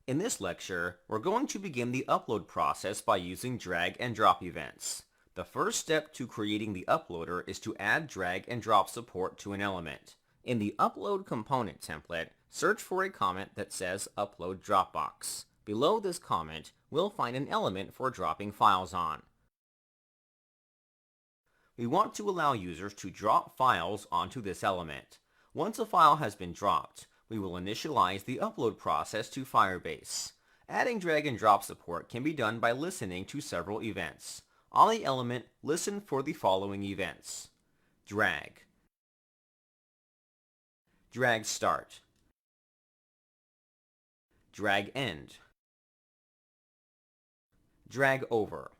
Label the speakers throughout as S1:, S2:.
S1: In this lecture, we're going to begin the upload process by using drag and drop events. The first step to creating the uploader is to add drag and drop support to an element. In the upload component template, search for a comment that says upload Dropbox. Below this comment, we'll find an element for dropping files on. We want to allow users to drop files onto this element. Once a file has been dropped, we will initialize the upload process to Firebase. Adding drag and drop support can be done by listening to several events. On the element, listen for the following events: drag, drag start, drag end, drag over,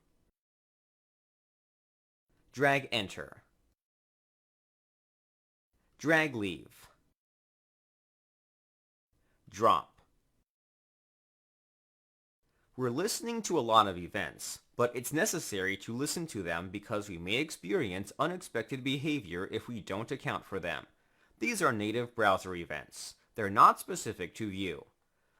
S1: drag enter, drag leave, drop. We're listening to a lot of events, but it's necessary to listen to them because we may experience unexpected behavior if we don't account for them. These are native browser events. They're not specific to Vue.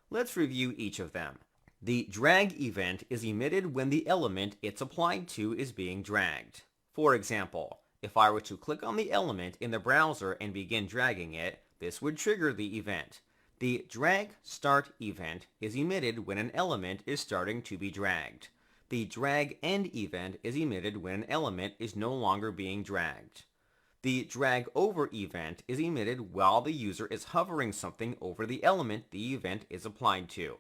S1: Let's review each of them. The drag event is emitted when the element it's applied to is being dragged. For example, if I were to click on the element in the browser and begin dragging it, this would trigger the event. The drag start event is emitted when an element is starting to be dragged. The drag end event is emitted when an element is no longer being dragged. The drag over event is emitted while the user is hovering something over the element the event is applied to.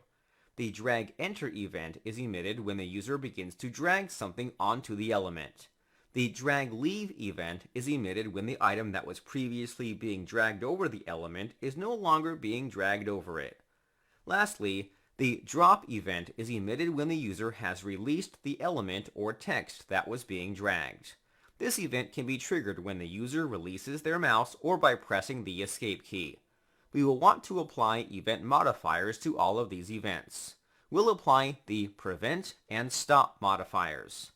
S1: The drag enter event is emitted when the user begins to drag something onto the element. The drag leave event is emitted when the item that was previously being dragged over the element is no longer being dragged over it. Lastly, the drop event is emitted when the user has released the element or text that was being dragged. This event can be triggered when the user releases their mouse or by pressing the escape key. We will want to apply event modifiers to all of these events. We'll apply the prevent and stop modifiers.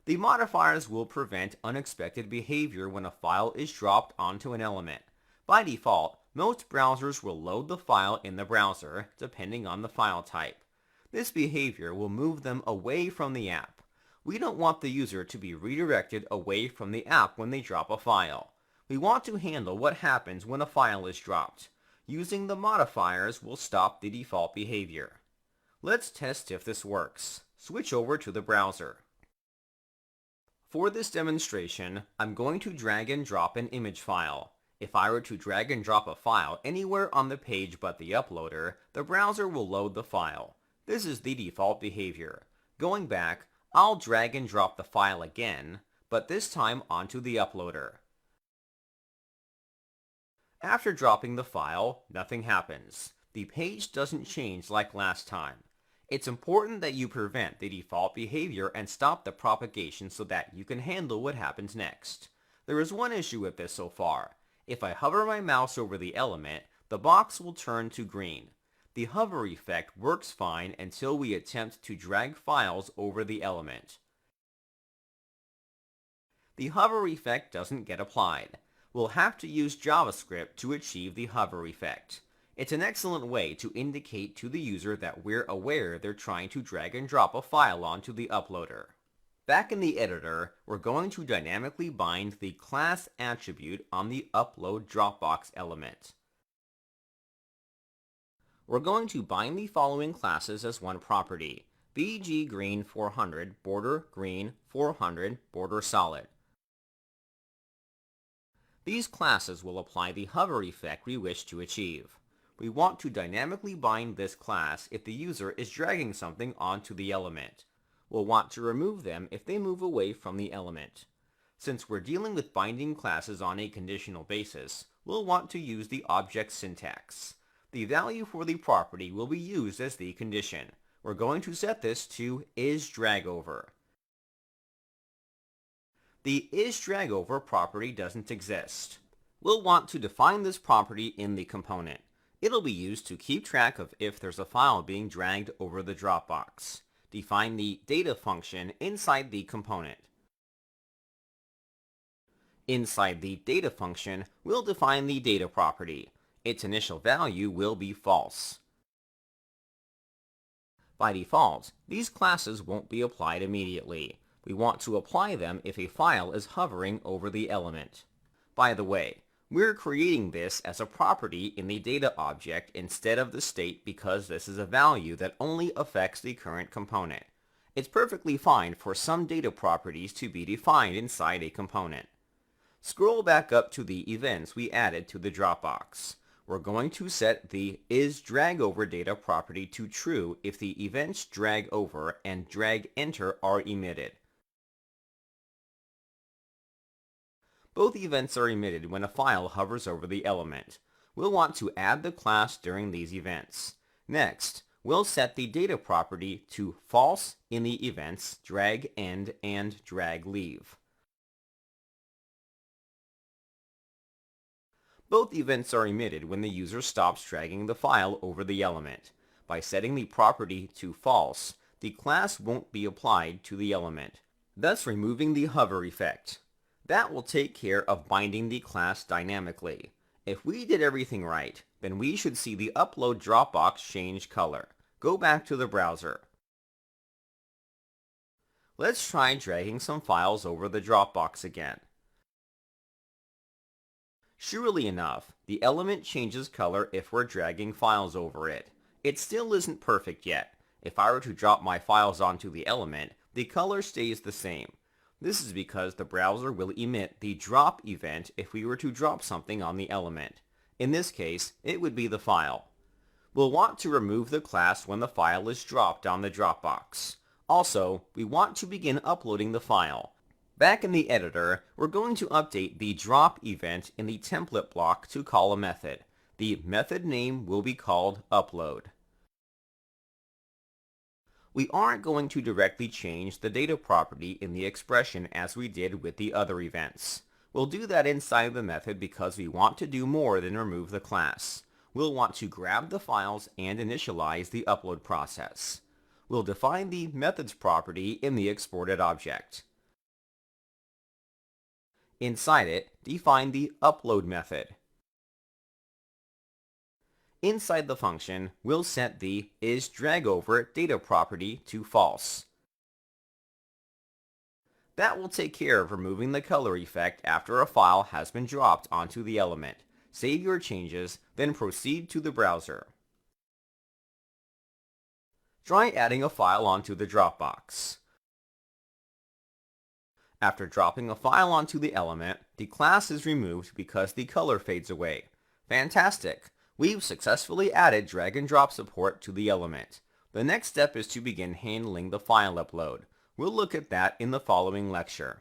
S1: The modifiers will prevent unexpected behavior when a file is dropped onto an element. By default, most browsers will load the file in the browser, depending on the file type. This behavior will move them away from the app. We don't want the user to be redirected away from the app when they drop a file. We want to handle what happens when a file is dropped. Using the modifiers will stop the default behavior. Let's test if this works. Switch over to the browser. For this demonstration, I'm going to drag and drop an image file. If I were to drag and drop a file anywhere on the page but the uploader, the browser will load the file. This is the default behavior. Going back, I'll drag and drop the file again, but this time onto the uploader. After dropping the file, nothing happens. The page doesn't change like last time. It's important that you prevent the default behavior and stop the propagation so that you can handle what happens next. There is one issue with this so far. If I hover my mouse over the element, the box will turn to green. The hover effect works fine until we attempt to drag files over the element. The hover effect doesn't get applied. We'll have to use JavaScript to achieve the hover effect. It's an excellent way to indicate to the user that we're aware they're trying to drag and drop a file onto the uploader. Back in the editor, we're going to dynamically bind the class attribute on the upload Dropbox element. We're going to bind the following classes as one property: bggreen 400 border green 400 border solid. These classes will apply the hover effect we wish to achieve. We want to dynamically bind this class if the user is dragging something onto the element. We'll want to remove them if they move away from the element. Since we're dealing with binding classes on a conditional basis, we'll want to use the object syntax. The value for the property will be used as the condition. We're going to set this to isDragOver. The isDragOver property doesn't exist. We'll want to define this property in the component. It'll be used to keep track of if there's a file being dragged over the Dropbox. Define the data function inside the component. Inside the data function, we'll define the data property. Its initial value will be false. By default, these classes won't be applied immediately. We want to apply them if a file is hovering over the element. By the way, we're creating this as a property in the data object instead of the state because this is a value that only affects the current component. It's perfectly fine for some data properties to be defined inside a component. Scroll back up to the events we added to the Dropbox. We're going to set the isDragOverData property to true if the events dragOver and dragEnter are emitted. Both events are emitted when a file hovers over the element. We'll want to add the class during these events. Next, we'll set the data property to false in the events dragEnd and dragLeave. Both events are emitted when the user stops dragging the file over the element. By setting the property to false, the class won't be applied to the element, thus removing the hover effect. That will take care of binding the class dynamically. If we did everything right, then we should see the Upload Dropbox change color. Go back to the browser. Let's try dragging some files over the Dropbox again. Surely enough, the element changes color if we're dragging files over it. It still isn't perfect yet. If I were to drop my files onto the element, the color stays the same. This is because the browser will emit the drop event if we were to drop something on the element. In this case, it would be the file. We'll want to remove the class when the file is dropped on the Dropbox. Also, we want to begin uploading the file. Back in the editor, we're going to update the drop event in the template block to call a method. The method name will be called upload. We aren't going to directly change the data property in the expression as we did with the other events. We'll do that inside the method because we want to do more than remove the class. We'll want to grab the files and initialize the upload process. We'll define the methods property in the exported object. Inside it, define the upload method. Inside the function, we'll set the isDragOverData property to false. That will take care of removing the color effect after a file has been dropped onto the element. Save your changes, then proceed to the browser. Try adding a file onto the Dropbox. After dropping a file onto the element, the class is removed because the color fades away. Fantastic! We've successfully added drag and drop support to the element. The next step is to begin handling the file upload. We'll look at that in the following lecture.